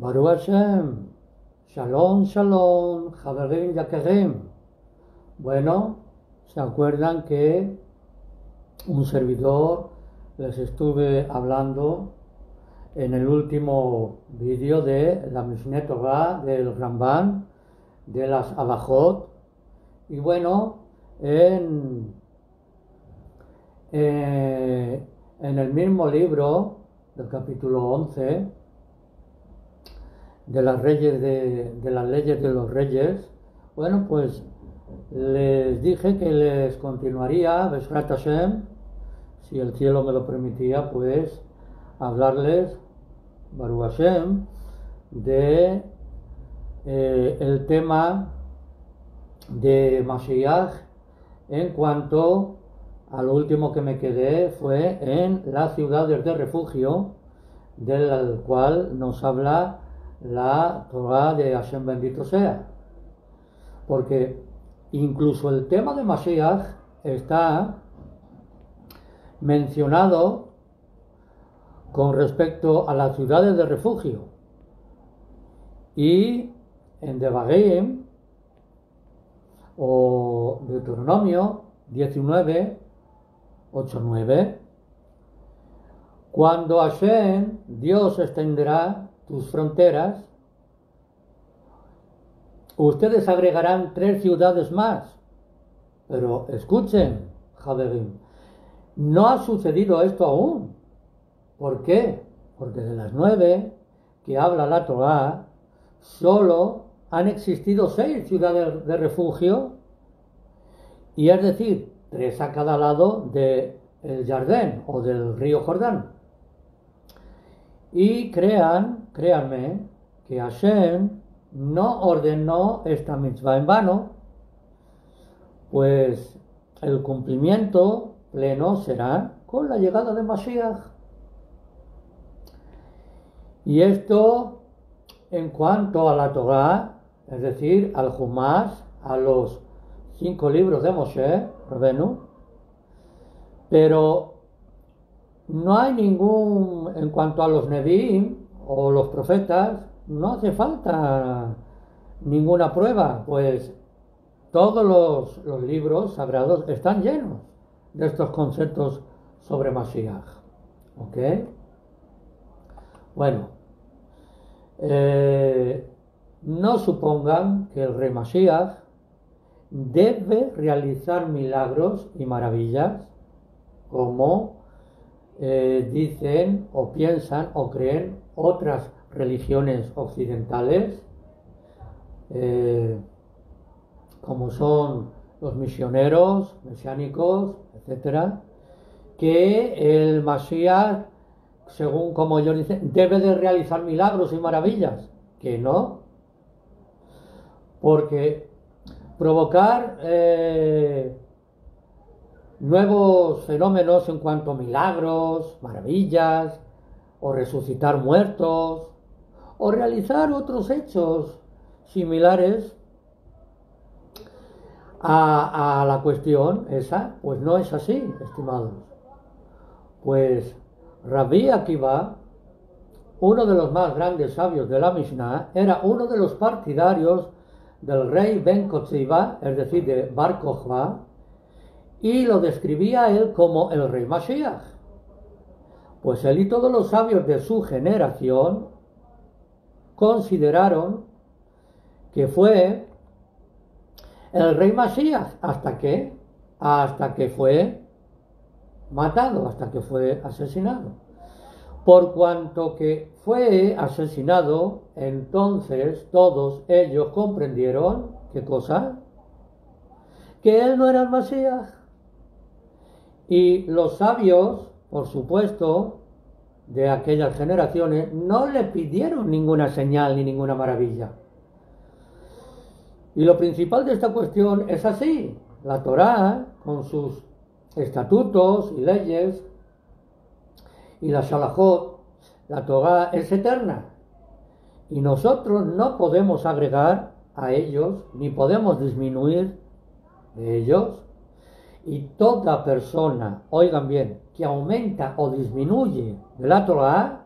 Baruch Hashem, Shalom, Shalom, Javerim Yakerim. Bueno, ¿se acuerdan que un servidor les estuve hablando en el último vídeo de la Mishneh Torah del Ramban, de las Abajot? Y bueno, en el mismo libro del capítulo 11 de las leyes de los reyes, bueno, pues les dije que les continuaría, Besrat Hashem, si el cielo me lo permitía, pues hablarles, Baruch Hashem, de el tema de Mashiach. En cuanto a lo último que me quedé fue en las ciudades de refugio, del cual nos habla la Torah de Hashem bendito sea, porque incluso el tema de Mashiach está mencionado con respecto a las ciudades de refugio, y en Devarim o Deuteronomio 19, 8, 9, cuando Hashem, Dios, extenderá tus fronteras, ustedes agregarán 3 ciudades más. Pero escuchen, Javerim, no ha sucedido esto aún. ¿Por qué? Porque de las 9 que habla la Torah, solo han existido 6 ciudades de refugio, y es decir, 3 a cada lado del Jardín o del río Jordán. Y créanme, que Hashem no ordenó esta mitzvah en vano, pues el cumplimiento pleno será con la llegada de Mashiach. Y esto en cuanto a la Torah, es decir, al Humash, a los 5 libros de Moshe Rabenu, pero no hay ningún, en cuanto a los Nevi'im o los profetas, no hace falta ninguna prueba, pues todos los libros sagrados están llenos de estos conceptos sobre Mashiach. ¿Ok? Bueno, no supongan que el rey Mashiach debe realizar milagros y maravillas como dicen o piensan o creen otras religiones occidentales, como son los misioneros mesiánicos, etcétera, que el Mashiach, según como ellos dicen, debe de realizar milagros y maravillas. Que no, porque provocar nuevos fenómenos en cuanto a milagros, maravillas, o resucitar muertos, o realizar otros hechos similares a la cuestión esa, pues no es así, estimados. Pues Rabbi Akiva, uno de los más grandes sabios de la Mishnah, era uno de los partidarios del rey Ben Kotziva, es decir, de Bar Kokhba, y lo describía él como el rey Mashiach. Pues él y todos los sabios de su generación consideraron que fue el rey Mashiach hasta que fue matado, hasta que fue asesinado. Por cuanto que fue asesinado, entonces todos ellos comprendieron, ¿qué cosa? Que él no era el Mashiach. Y los sabios, por supuesto, de aquellas generaciones, no le pidieron ninguna señal ni ninguna maravilla. Y lo principal de esta cuestión es así: la Torá, con sus estatutos y leyes, y la Shalachot, la Torá es eterna, y nosotros no podemos agregar a ellos, ni podemos disminuir de ellos. Y toda persona, oigan bien, que aumenta o disminuye de la Torá,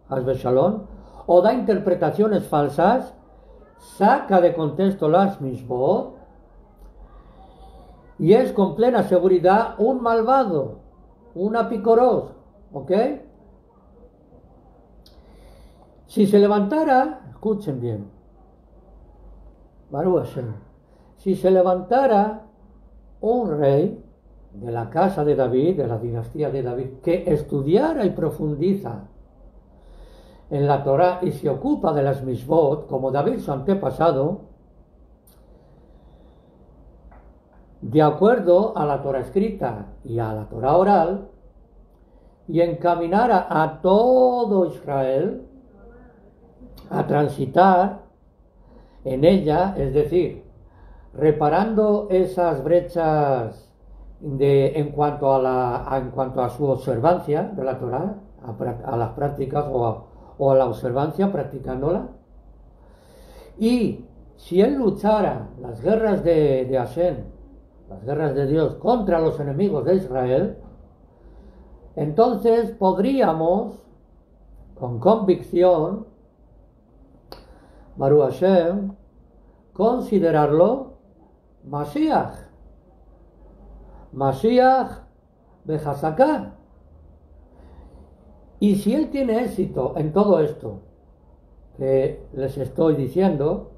Hasbe Shalom, o da interpretaciones falsas, saca de contexto las misbot y es con plena seguridad un malvado, un apicoros, ¿ok? Si se levantara, escuchen bien, Baruch Hashem, si se levantara un rey de la casa de David, de la dinastía de David, que estudiara y profundiza en la Torá y se ocupa de las misbot, como David su antepasado, de acuerdo a la Torá escrita y a la Torá oral, y encaminara a todo Israel a transitar en ella, es decir, reparando esas brechas en cuanto a su observancia de la Torá, a las prácticas o a la observancia, practicándola. Y si él luchara las guerras de Hashem, las guerras de Dios contra los enemigos de Israel, entonces podríamos, con convicción, Baruch Hashem, considerarlo Mashiach. Mashiach Bejasaká. Y si él tiene éxito en todo esto que les estoy diciendo,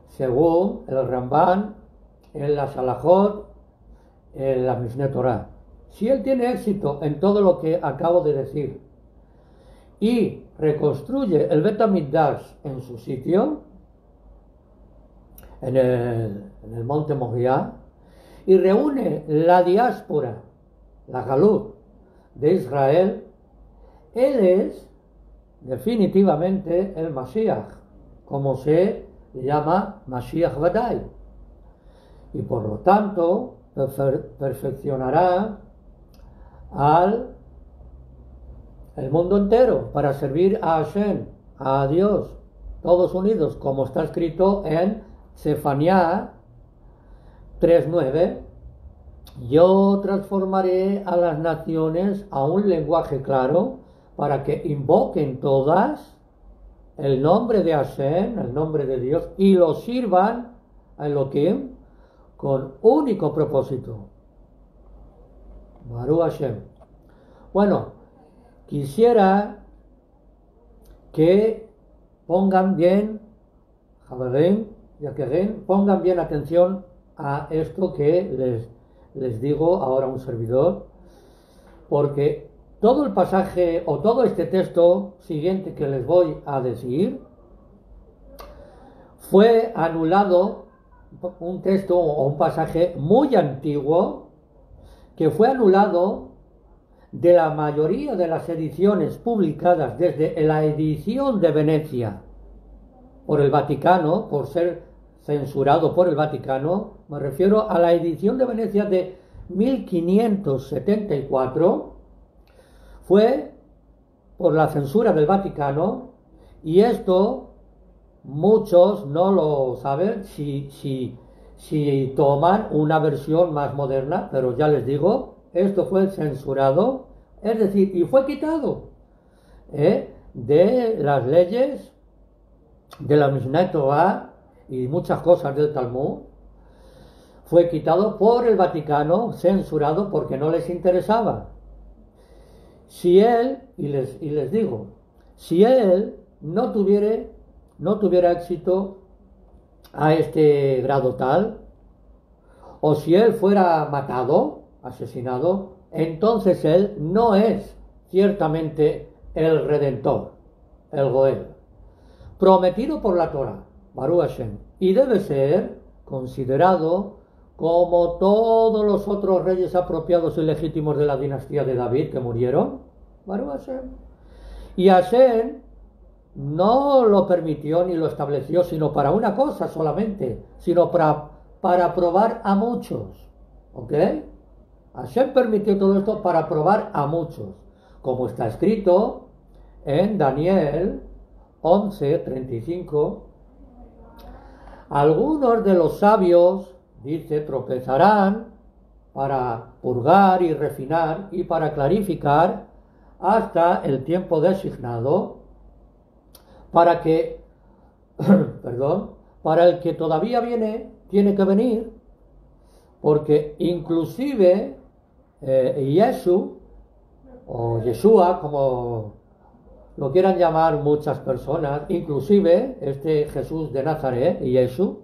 según el Ramban, en la Salahot, en la Mishneh Torah, si él tiene éxito en todo lo que acabo de decir y reconstruye el Bet HaMikdash en su sitio, en el monte Moriah, y reúne la diáspora, la Galut de Israel, él es definitivamente el Mashiach, como se llama Mashiach Vadai, y por lo tanto perfeccionará el mundo entero para servir a Hashem, a Dios, todos unidos, como está escrito en Sefaniah 3:9. Yo transformaré a las naciones a un lenguaje claro para que invoquen todas el nombre de Hashem, el nombre de Dios, y lo sirvan a Elohim con único propósito. Baruch Hashem. Bueno, quisiera que pongan bien, pongan bien atención a esto que les digo ahora a un servidor, porque todo el pasaje o todo este texto siguiente que les voy a decir fue anulado, un texto o un pasaje muy antiguo que fue anulado de la mayoría de las ediciones publicadas desde la edición de Venecia por el Vaticano, por ser censurado por el Vaticano. Me refiero a la edición de Venecia de 1574, fue por la censura del Vaticano, y esto muchos no lo saben si toman una versión más moderna, pero ya les digo, esto fue censurado, es decir, y fue quitado de las leyes de la Mishneh Torah y muchas cosas del Talmud. Fue quitado por el Vaticano, censurado porque no les interesaba. Si él, y les digo, si él no tuviera éxito a este grado tal, o si él fuera matado, asesinado, entonces él no es ciertamente el Redentor, el Goel, prometido por la Torah, Baruch Hashem, y debe ser considerado como todos los otros reyes apropiados y legítimos de la dinastía de David que murieron, Baruch Hashem. Y Hashem no lo permitió ni lo estableció sino para una cosa solamente, sino para probar a muchos, ¿ok? Hashem permitió todo esto para probar a muchos, como está escrito en Daniel 11:35. Algunos de los sabios, dice, tropezarán para purgar y refinar y para clarificar hasta el tiempo designado, para que, perdón, para el que todavía viene, tiene que venir, porque inclusive Yeshua, o Yeshua, como lo quieran llamar muchas personas, inclusive este Jesús de Nazaret, Yeshua,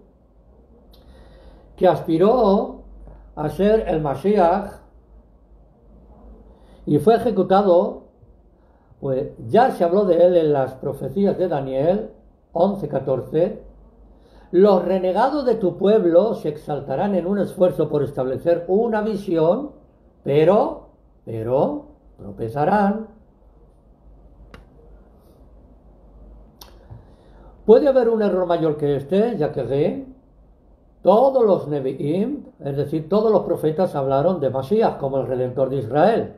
que aspiró a ser el Mashiach y fue ejecutado, pues ya se habló de él en las profecías de Daniel 11:14. Los renegados de tu pueblo se exaltarán en un esfuerzo por establecer una visión, pero tropezarán. Puede haber un error mayor que este, ya que todos los Nevi'im, es decir, todos los profetas hablaron de Masías como el Redentor de Israel.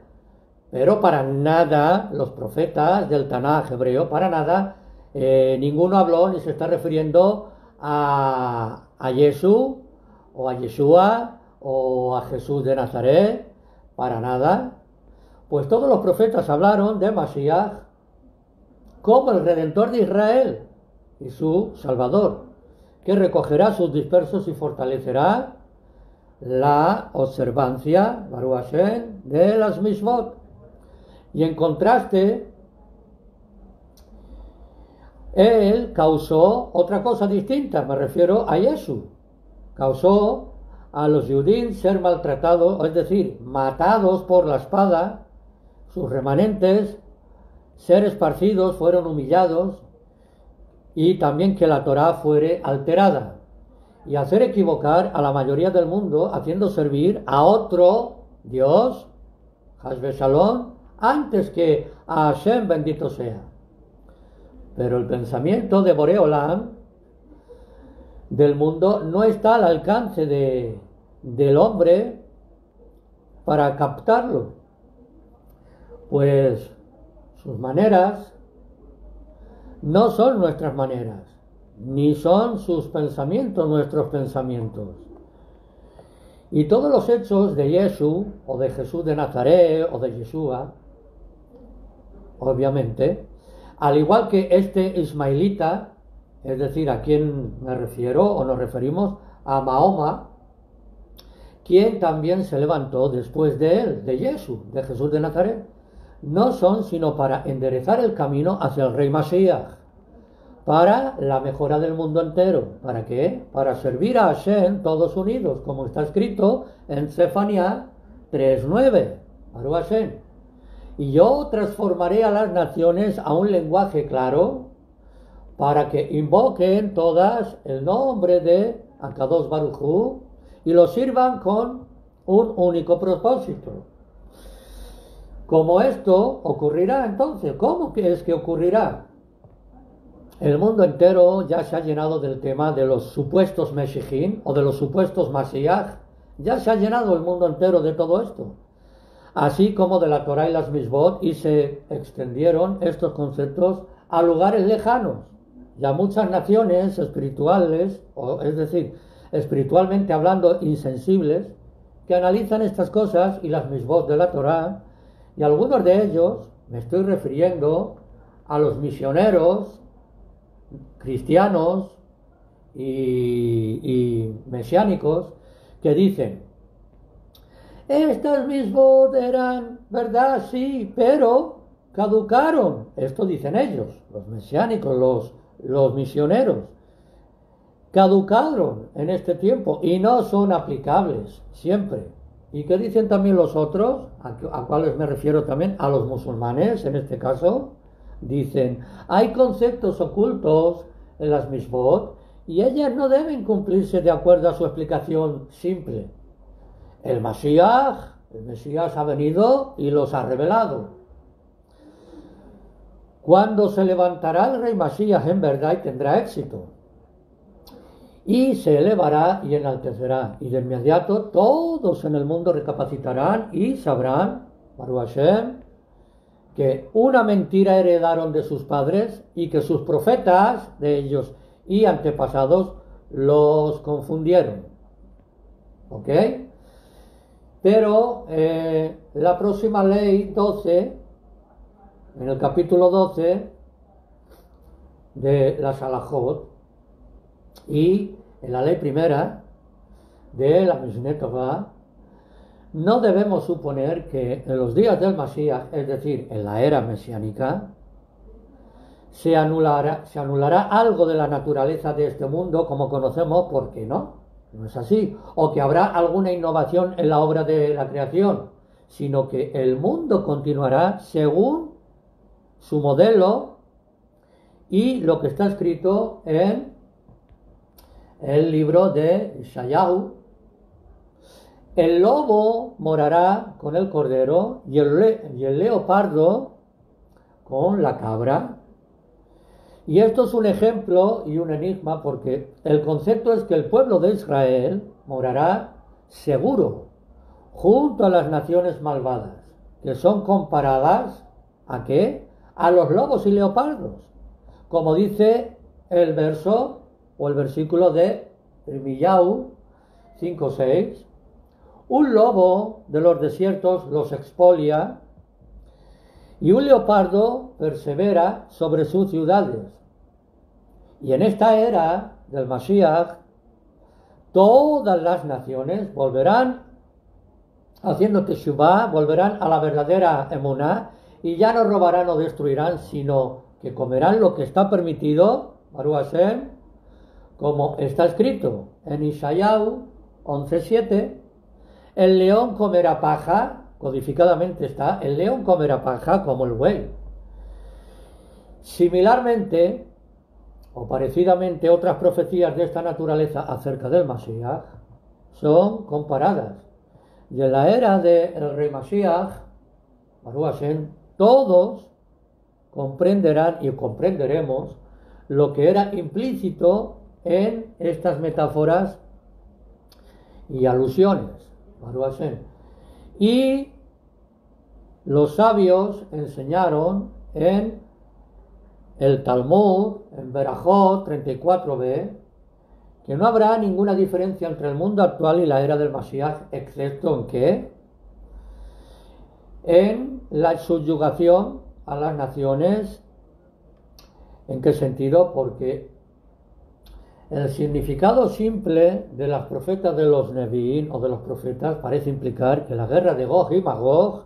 Pero para nada, los profetas del Tanaj hebreo, para nada, ninguno habló ni se está refiriendo a Jesús, o a Yeshua, o a Jesús de Nazaret, para nada. Pues todos los profetas hablaron de Masías como el Redentor de Israel y su Salvador, que recogerá sus dispersos y fortalecerá la observancia, Baruch Hashem, de las Mishvot. Y en contraste, él causó otra cosa distinta, me refiero a Yeshua. Causó a los judíos ser maltratados, es decir, matados por la espada, sus remanentes, ser esparcidos, fueron humillados, y también que la Torá fuere alterada, y hacer equivocar a la mayoría del mundo, haciendo servir a otro Dios, Hasbe Shalom, antes que a Hashem, bendito sea. Pero el pensamiento de Boreolam, del mundo, no está al alcance del hombre para captarlo, pues sus maneras no son nuestras maneras, ni son sus pensamientos nuestros pensamientos. Y todos los hechos de Yeshua, o de Jesús de Nazaret, o de Yeshua, obviamente, al igual que este ismaelita, es decir, a quien me refiero, o nos referimos a Mahoma, quien también se levantó después de él, de Yeshua, de Jesús de Nazaret, no son sino para enderezar el camino hacia el Rey Mashiach, para la mejora del mundo entero. ¿Para qué? Para servir a Hashem todos unidos, como está escrito en Zefanía 3:9. Baruch Hashem. Y yo transformaré a las naciones a un lenguaje claro, para que invoquen todas el nombre de Akadosh Baruj Hu y lo sirvan con un único propósito. Como esto ocurrirá entonces, ¿cómo que es que ocurrirá? El mundo entero ya se ha llenado del tema de los supuestos Meshichim o de los supuestos Mashiach. Ya se ha llenado el mundo entero de todo esto. Así como de la Torah y las Mishvot, y se extendieron estos conceptos a lugares lejanos y a muchas naciones espirituales, es decir, espiritualmente hablando, insensibles, que analizan estas cosas y las Mishvot de la Torah, y algunos de ellos, me estoy refiriendo a los misioneros cristianos y mesiánicos, que dicen: estas Mishvot eran verdad, sí, pero caducaron. Esto dicen ellos, los mesiánicos, los misioneros. Caducaron en este tiempo y no son aplicables siempre. ¿Y qué dicen también los otros? ¿A cuáles me refiero también? A los musulmanes, en este caso. Dicen: hay conceptos ocultos en las Mishvot y ellas no deben cumplirse de acuerdo a su explicación simple. El Mesías ha venido y los ha revelado. Cuando se levantará el Rey Masías en verdad y tendrá éxito, y se elevará y enaltecerá, y de inmediato todos en el mundo recapacitarán y sabrán, Baruch Hashem, que una mentira heredaron de sus padres y que sus profetas de ellos y antepasados los confundieron. ¿Ok? Pero la próxima ley 12, en el capítulo 12, de la Salahot y en la ley primera de la Mishneh Torah, no debemos suponer que en los días del Mashiach, es decir, en la era mesiánica, se anulará algo de la naturaleza de este mundo como conocemos, porque no es así, o que habrá alguna innovación en la obra de la creación, sino que el mundo continuará según su modelo y lo que está escrito en el libro de Yeshayahu. El lobo morará con el cordero y el leopardo con la cabra. Y esto es un ejemplo y un enigma, porque el concepto es que el pueblo de Israel morará seguro junto a las naciones malvadas, que son comparadas ¿a qué? A los lobos y leopardos, como dice el verso o el versículo de Irmiyahu 5:6. Un lobo de los desiertos los expolia y un leopardo persevera sobre sus ciudades. Y en esta era del Mashiach, todas las naciones volverán haciendo teshuvah, volverán a la verdadera emuná y ya no robarán o destruirán, sino que comerán lo que está permitido, Baruch Hashem, como está escrito en Yeshayahu 11:7. El león comerá paja, codificadamente está, el león comerá paja como el buey. Similarmente, o parecidamente, otras profecías de esta naturaleza acerca del Mashiach son comparadas. Y en la era del rey Mashiach, Baruch Hashem, todos comprenderán y comprenderemos lo que era implícito en estas metáforas y alusiones. Baruch Hashem. Y los sabios enseñaron en el Talmud, en Berajot 34b, que no habrá ninguna diferencia entre el mundo actual y la era del Mashiach, excepto en qué? En la subyugación a las naciones. ¿En qué sentido? Porque el significado simple de las profetas de los Nevi'im o de los profetas parece implicar que la guerra de Gog y Magog,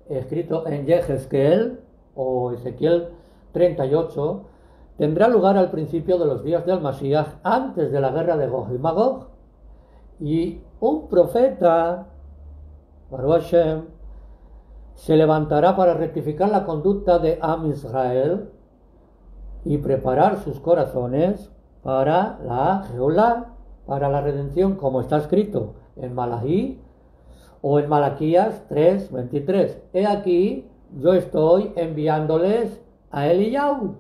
escrito en Yehezkel o Ezequiel 38, tendrá lugar al principio de los días del Mashiach, antes de la guerra de Gog y Magog. Y un profeta, Baruch Hashem, se levantará para rectificar la conducta de Am Israel y preparar sus corazones para la Geulá, para la redención, como está escrito en Malají o en Malaquías 3:23. He aquí, yo estoy enviándoles a Eliyahu,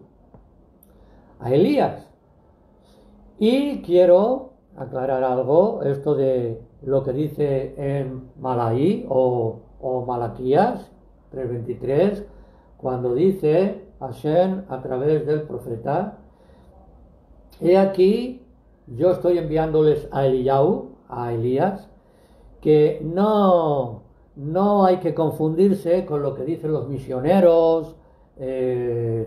a Elías. Y quiero aclarar algo, esto de lo que dice en Malaí o Malaquías 3:23, cuando dice Hashem a través del profeta: he aquí, yo estoy enviándoles a Eliyahu, a Elías, que no hay que confundirse con lo que dicen los misioneros,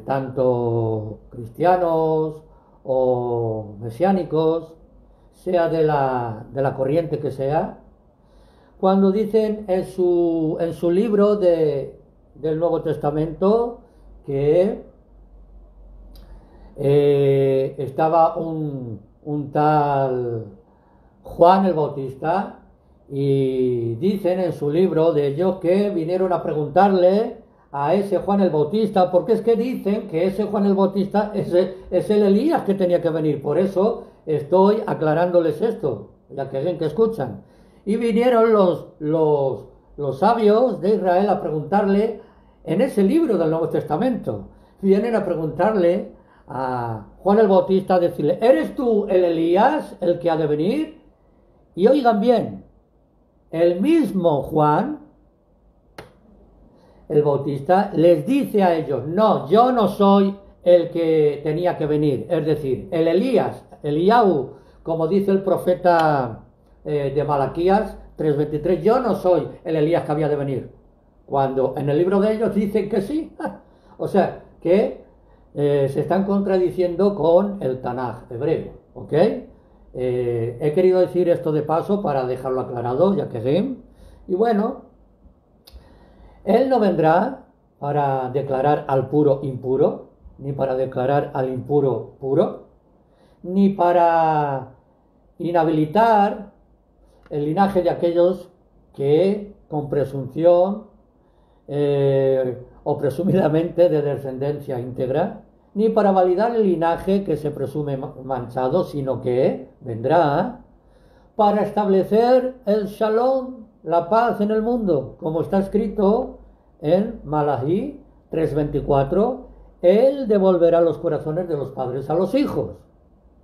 tanto cristianos o mesiánicos, sea de la corriente que sea, cuando dicen en su libro del Nuevo Testamento que estaba un tal Juan el Bautista, y dicen en su libro de ellos que vinieron a preguntarle a ese Juan el Bautista, porque es que dicen que ese Juan el Bautista es el Elías que tenía que venir. Por eso estoy aclarándoles esto, ya que ven que escuchan. Y vinieron los sabios de Israel a preguntarle en ese libro del Nuevo Testamento. Vienen a preguntarle a Juan el Bautista, a decirle: ¿eres tú el Elías, el que ha de venir? Y oigan bien, el mismo Juan el Bautista les dice a ellos: no, yo no soy el que tenía que venir, es decir, el Elías, Eliyahu, como dice el profeta de Malaquías 3:23, yo no soy el Elías que había de venir, cuando en el libro de ellos dicen que sí. O sea, que se están contradiciendo con el Tanaj hebreo, ¿ok? He querido decir esto de paso para dejarlo aclarado, ya que Rim. Y bueno, él no vendrá para declarar al puro impuro, ni para declarar al impuro puro, ni para inhabilitar el linaje de aquellos que con presunción o presumidamente de descendencia íntegra, ni para validar el linaje que se presume manchado, sino que vendrá para establecer el shalom, la paz en el mundo, como está escrito en Malachi 3:24, él devolverá los corazones de los padres a los hijos.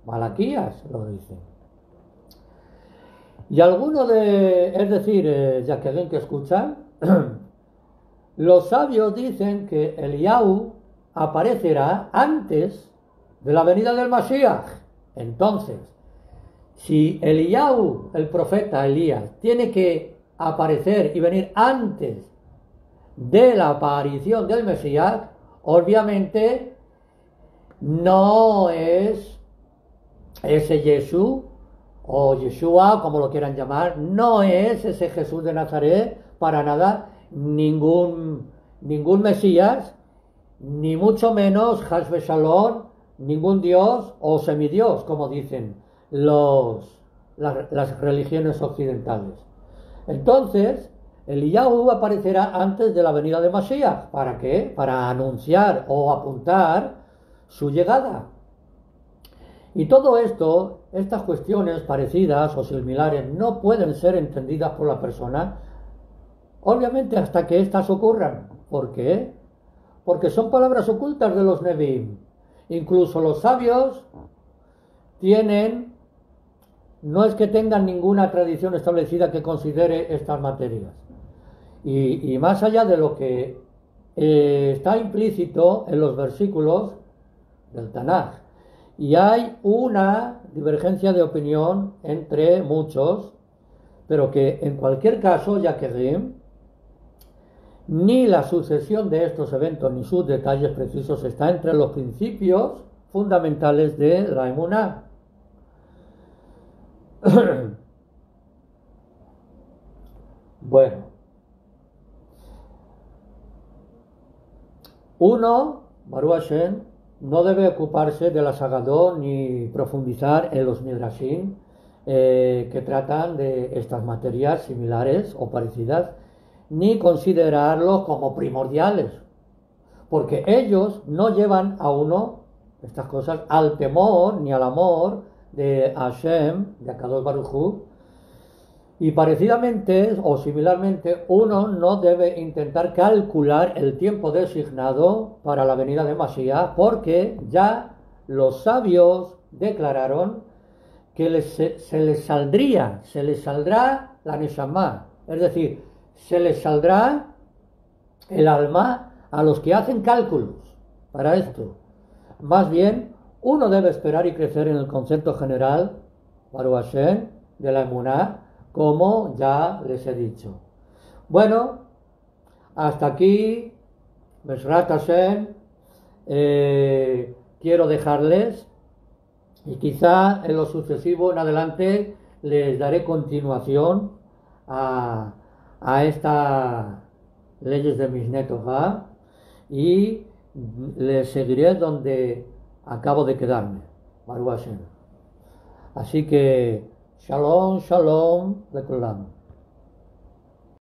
Malaquías lo dice. Y alguno es decir, ya que alguien que escucha, los sabios dicen que Eliyahu aparecerá antes de la venida del Mashiach. Entonces, si Eliyahu, el profeta Elías, tiene que aparecer y venir antes de la aparición del Mesías, obviamente no es ese Jesús o Yeshua, como lo quieran llamar, no es ese Jesús de Nazaret para nada, ningún Mesías, ni mucho menos Hasbe Shalom, ningún Dios o semidios, como dicen las religiones occidentales. Entonces, Eliyahu aparecerá antes de la venida de Mashiach. ¿Para qué? Para anunciar o apuntar su llegada. Y todo esto, estas cuestiones parecidas o similares, no pueden ser entendidas por la persona, obviamente hasta que éstas ocurran. ¿Por qué? Porque son palabras ocultas de los Nevi'im. Incluso los sabios no es que tengan ninguna tradición establecida que considere estas materias. Y más allá de lo que está implícito en los versículos del Tanaj. Y hay una divergencia de opinión entre muchos, pero que en cualquier caso, ya que ni la sucesión de estos eventos ni sus detalles precisos está entre los principios fundamentales de la emuná. Bueno, uno, Baruch Hashem, no debe ocuparse de la Sagadot ni profundizar en los Midrashim que tratan de estas materias similares o parecidas, ni considerarlos como primordiales, porque ellos no llevan a uno, estas cosas, al temor ni al amor de Hashem, de Akadosh Baruj Hu. Y parecidamente o similarmente, uno no debe intentar calcular el tiempo designado para la venida de Mashiach, porque ya los sabios declararon que se les saldrá la Neshama, es decir, se les saldrá el alma a los que hacen cálculos para esto. Más bien, uno debe esperar y crecer en el concepto general, Baruch Hashem, de la emuná, como ya les he dicho. Bueno, hasta aquí, Besrat Hashem, quiero dejarles, y quizá en lo sucesivo en adelante les daré continuación a estas leyes de mis netos, y les seguiré donde acabo de quedarme, Baruch Hashem. Así que Shalom, Shalom, Lekulam.